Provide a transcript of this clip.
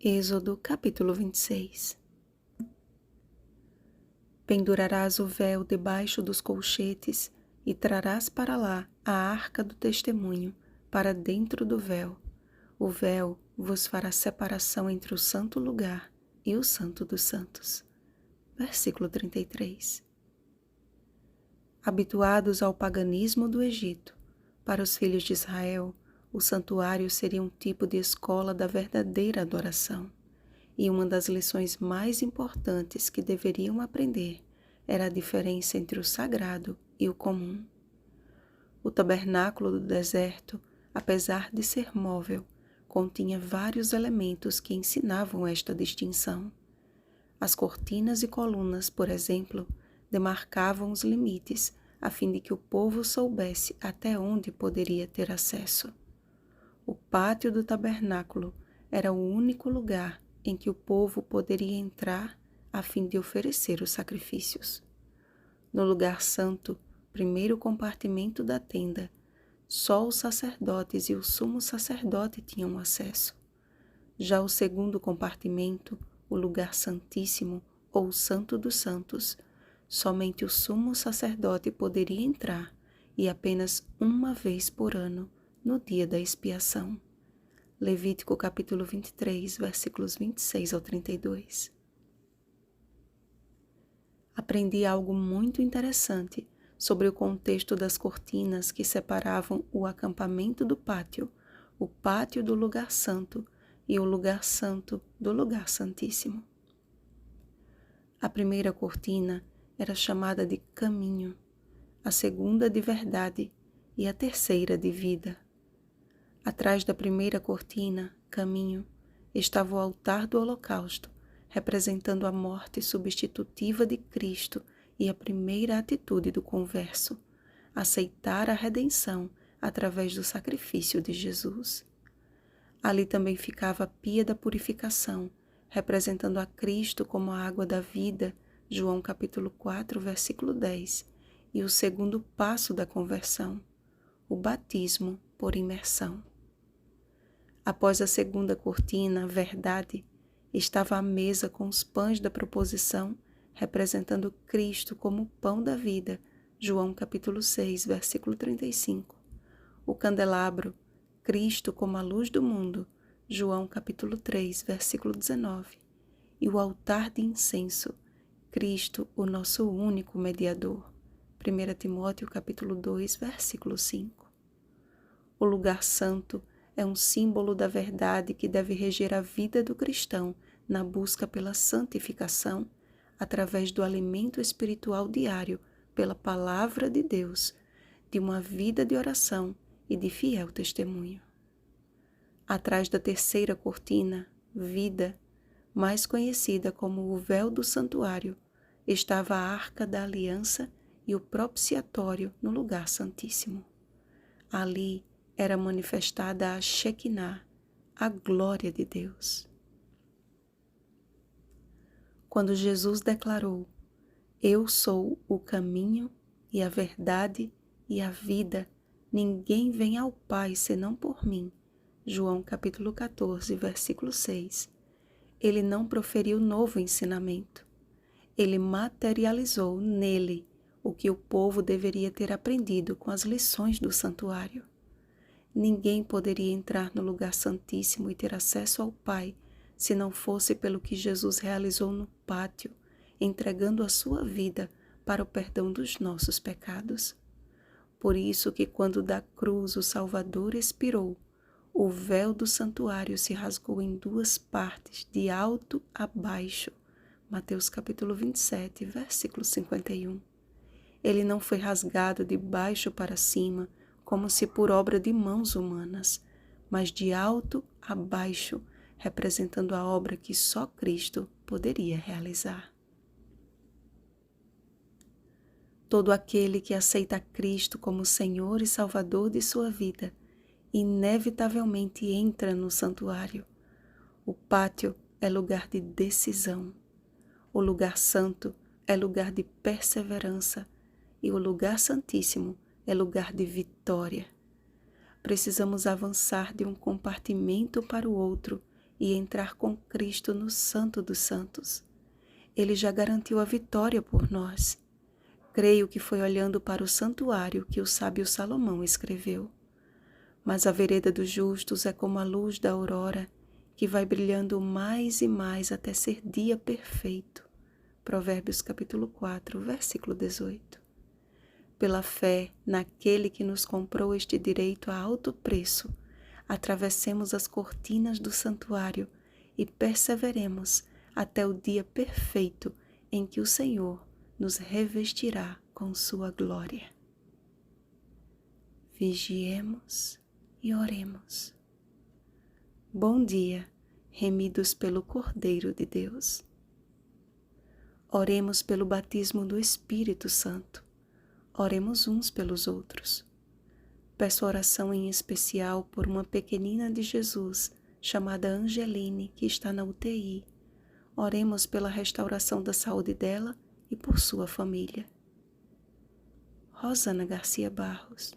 Êxodo capítulo 26. Pendurarás o véu debaixo dos colchetes e trarás para lá a arca do testemunho para dentro do véu. O véu vos fará separação entre o santo lugar e o santo dos santos. Versículo 33. Habituados ao paganismo do Egito, para os filhos de Israel, o santuário seria um tipo de escola da verdadeira adoração. E uma das lições mais importantes que deveriam aprender era a diferença entre o sagrado e o comum. O tabernáculo do deserto, apesar de ser móvel, continha vários elementos que ensinavam esta distinção. As cortinas e colunas, por exemplo, demarcavam os limites a fim de que o povo soubesse até onde poderia ter acesso. O pátio do tabernáculo era o único lugar em que o povo poderia entrar a fim de oferecer os sacrifícios. No lugar santo, primeiro compartimento da tenda, só os sacerdotes e o sumo sacerdote tinham acesso. Já o segundo compartimento, o lugar santíssimo ou o santo dos santos, somente o sumo sacerdote poderia entrar e apenas uma vez por ano, no dia da expiação. Levítico capítulo 23, versículos 26 ao 32. Aprendi algo muito interessante sobre o contexto das cortinas que separavam o acampamento do pátio, o pátio do lugar santo e o lugar santo do lugar santíssimo. A primeira cortina era chamada de caminho, a segunda de verdade e a terceira de vida. Atrás da primeira cortina, caminho, estava o altar do holocausto, representando a morte substitutiva de Cristo e a primeira atitude do converso, aceitar a redenção através do sacrifício de Jesus. Ali também ficava a pia da purificação, representando a Cristo como a água da vida, João capítulo 4, versículo 10, e o segundo passo da conversão, o batismo por imersão. Após a segunda cortina, verdade, estava a mesa com os pães da proposição, representando Cristo como o pão da vida, João capítulo 6, versículo 35. O candelabro, Cristo como a luz do mundo, João capítulo 3, versículo 19. E o altar de incenso, Cristo, o nosso único mediador, 1 Timóteo capítulo 2, versículo 5. O lugar santo é um símbolo da verdade que deve reger a vida do cristão na busca pela santificação, através do alimento espiritual diário pela palavra de Deus, de uma vida de oração e de fiel testemunho. Atrás da terceira cortina, vida, mais conhecida como o véu do santuário, estava a arca da aliança e o propiciatório no lugar santíssimo. Ali era manifestada a Shekinah, a glória de Deus. Quando Jesus declarou: "Eu sou o caminho e a verdade e a vida, ninguém vem ao Pai senão por mim", João capítulo 14, versículo 6, ele não proferiu novo ensinamento. Ele materializou nele o que o povo deveria ter aprendido com as lições do santuário. Ninguém poderia entrar no lugar santíssimo e ter acesso ao Pai se não fosse pelo que Jesus realizou no pátio, entregando a sua vida para o perdão dos nossos pecados. Por isso que quando da cruz o Salvador expirou, o véu do santuário se rasgou em duas partes, de alto a baixo. Mateus capítulo 27, versículo 51. Ele não foi rasgado de baixo para cima, como se por obra de mãos humanas, mas de alto a baixo, representando a obra que só Cristo poderia realizar. Todo aquele que aceita Cristo como Senhor e Salvador de sua vida, inevitavelmente entra no santuário. O pátio é lugar de decisão. O lugar santo é lugar de perseverança. E o lugar santíssimo é lugar de vitória. Precisamos avançar de um compartimento para o outro e entrar com Cristo no Santo dos Santos. Ele já garantiu a vitória por nós. Creio que foi olhando para o santuário que o sábio Salomão escreveu. Mas a vereda dos justos é como a luz da aurora, que vai brilhando mais e mais até ser dia perfeito. Provérbios capítulo 4, versículo 18. Pela fé naquele que nos comprou este direito a alto preço, atravessemos as cortinas do santuário e perseveremos até o dia perfeito em que o Senhor nos revestirá com sua glória. Vigiemos e oremos. Bom dia, remidos pelo Cordeiro de Deus. Oremos pelo batismo do Espírito Santo. Oremos uns pelos outros. Peço oração em especial por uma pequenina de Jesus, chamada Angeline, que está na UTI. Oremos pela restauração da saúde dela e por sua família. Rosana Garcia Barros.